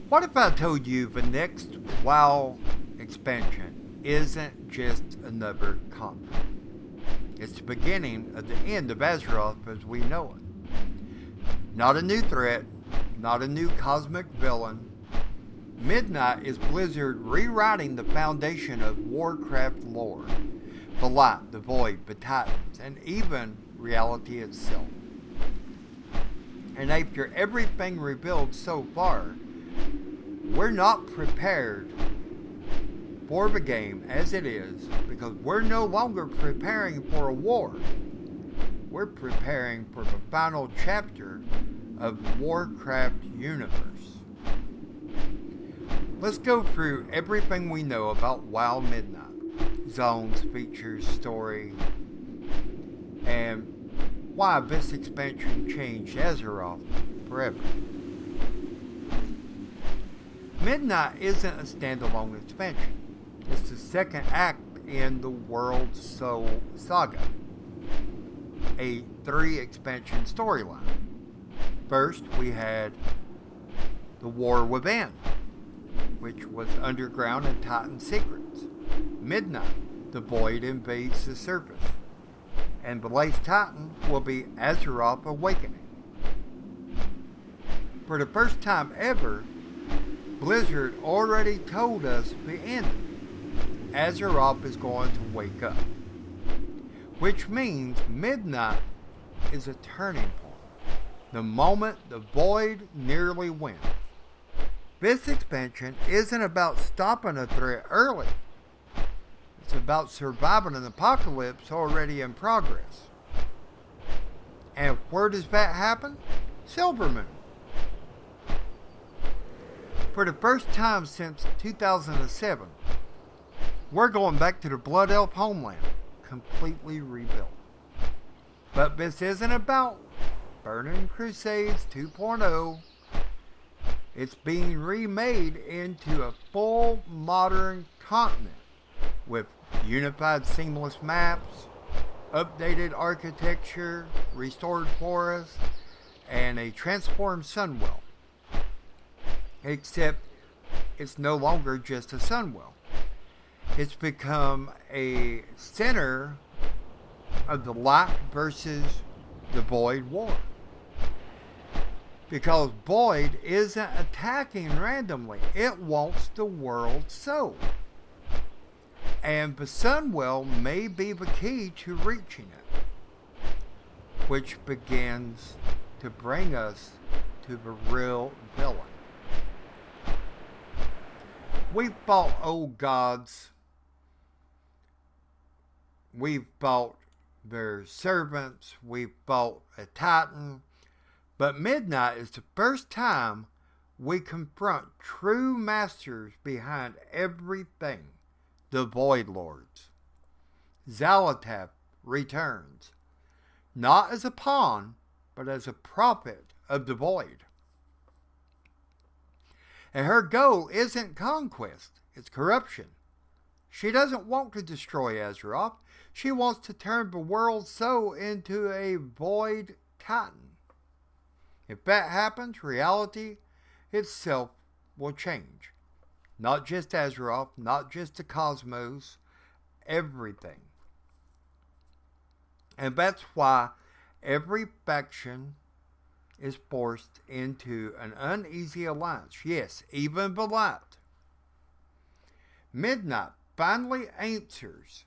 What if I told you the next WoW expansion isn't just another content? It's the beginning of the end of Azeroth as we know it. Not a new threat, not a new cosmic villain. Midnight is Blizzard rewriting the foundation of Warcraft lore. The light, the void, the titans, and even reality itself. And after everything revealed so far, we're not prepared for the game as it is because we're no longer preparing for a war. We're preparing for the final chapter of Warcraft universe. Let's go through everything we know about WoW Midnight. Zones, features, story, and why this expansion changed Azeroth forever. Midnight isn't a standalone expansion. It's the second act in the World Soul Saga, a 3 expansion storyline. First, we had the War Within, which was underground and Titan secrets. Midnight, the Void invades the surface. And the latest Titan will be Azeroth Awakening. For the first time ever, Blizzard already told us the ending. Azeroth is going to wake up. Which means Midnight is a turning point. The moment the Void nearly wins. This expansion isn't about stopping a threat early. It's about surviving an apocalypse already in progress. And where does that happen? Silvermoon. For the first time since 2007, we're going back to the Blood Elf homeland, completely rebuilt. But this isn't about Burning Crusades 2.0. It's being remade into a full modern continent with unified seamless maps, updated architecture, restored forests, and a transformed sunwell. Except it's no longer just a sunwell. It's become a center of the light versus the void war. Because void isn't attacking randomly. It wants the world's soul. And the sunwell may be the key to reaching it. Which begins to bring us to the real villain. We've fought old gods. We've fought their servants. We've fought a titan. But Midnight is the first time we confront true masters behind everything. The Void Lords. Xal'atath returns. Not as a pawn, but as a prophet of the Void. And her goal isn't conquest, it's corruption. She doesn't want to destroy Azeroth. She wants to turn the world's soul into a Void Titan. If that happens, reality itself will change. Not just Azeroth, not just the cosmos, everything. And that's why every faction is forced into an uneasy alliance. Yes, even the light. Midnight finally answers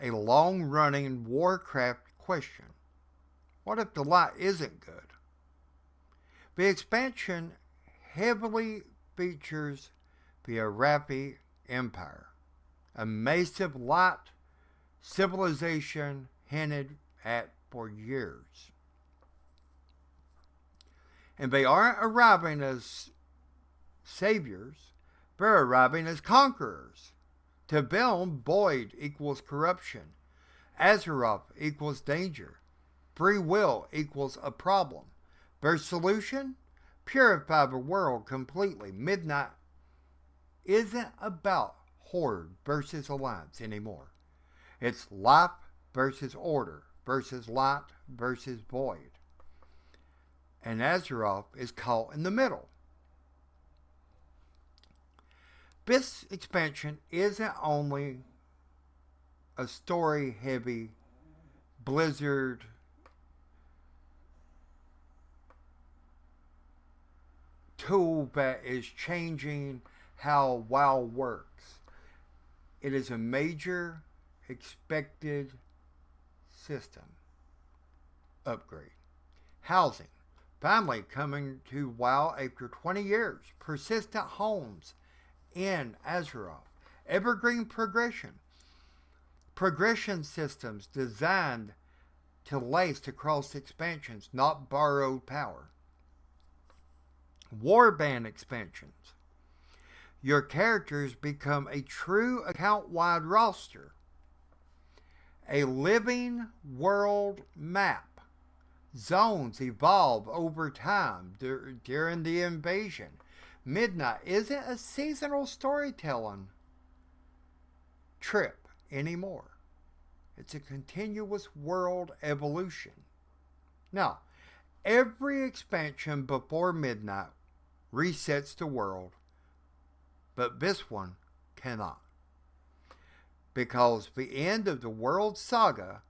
a long-running Warcraft question. What if the light isn't good? The expansion heavily features the Arathi Empire, a massive light civilization hinted at for years. And they aren't arriving as saviors, they're arriving as conquerors. To them, void equals corruption. Azeroth equals danger. Free will equals a problem. Their solution? Purify the world completely. Midnight isn't about horde versus alliance anymore. It's life versus order versus light versus void. And Azeroth is caught in the middle. This expansion isn't only a story heavy Blizzard tool that is changing how WoW works. It is a major expected system upgrade. Housing. Finally coming to WoW after 20 years. Persistent homes in Azeroth. Evergreen progression. Progression systems designed to last across expansions, not borrowed power. Warband expansions. Your characters become a true account-wide roster. A living world map. Zones evolve over time during the invasion. Midnight isn't a seasonal storytelling trip anymore. It's a continuous world evolution. Now, every expansion before Midnight resets the world, but this one cannot. Because the end of the world saga,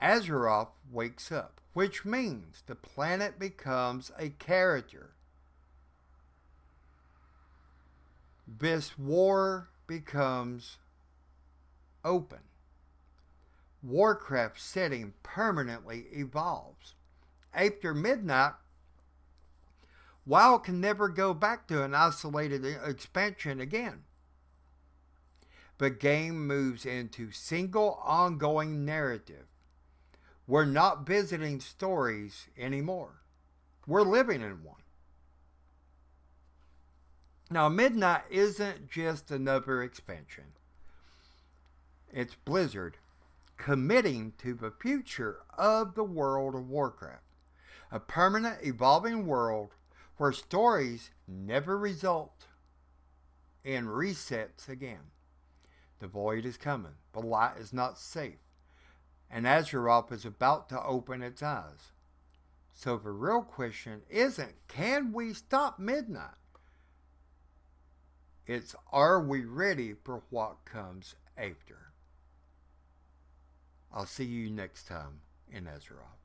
Azeroth wakes up, which means the planet becomes a character. This war becomes open. Warcraft setting permanently evolves. After Midnight, WoW can never go back to an isolated expansion again. The game moves into single ongoing narrative. We're not visiting stories anymore. We're living in one. Now, Midnight isn't just another expansion. It's Blizzard committing to the future of the world of Warcraft. A permanent, evolving world where stories never result in resets again. The void is coming. The light is not safe. And Azeroth is about to open its eyes. So the real question isn't, can we stop Midnight? It's, are we ready for what comes after? I'll see you next time in Azeroth.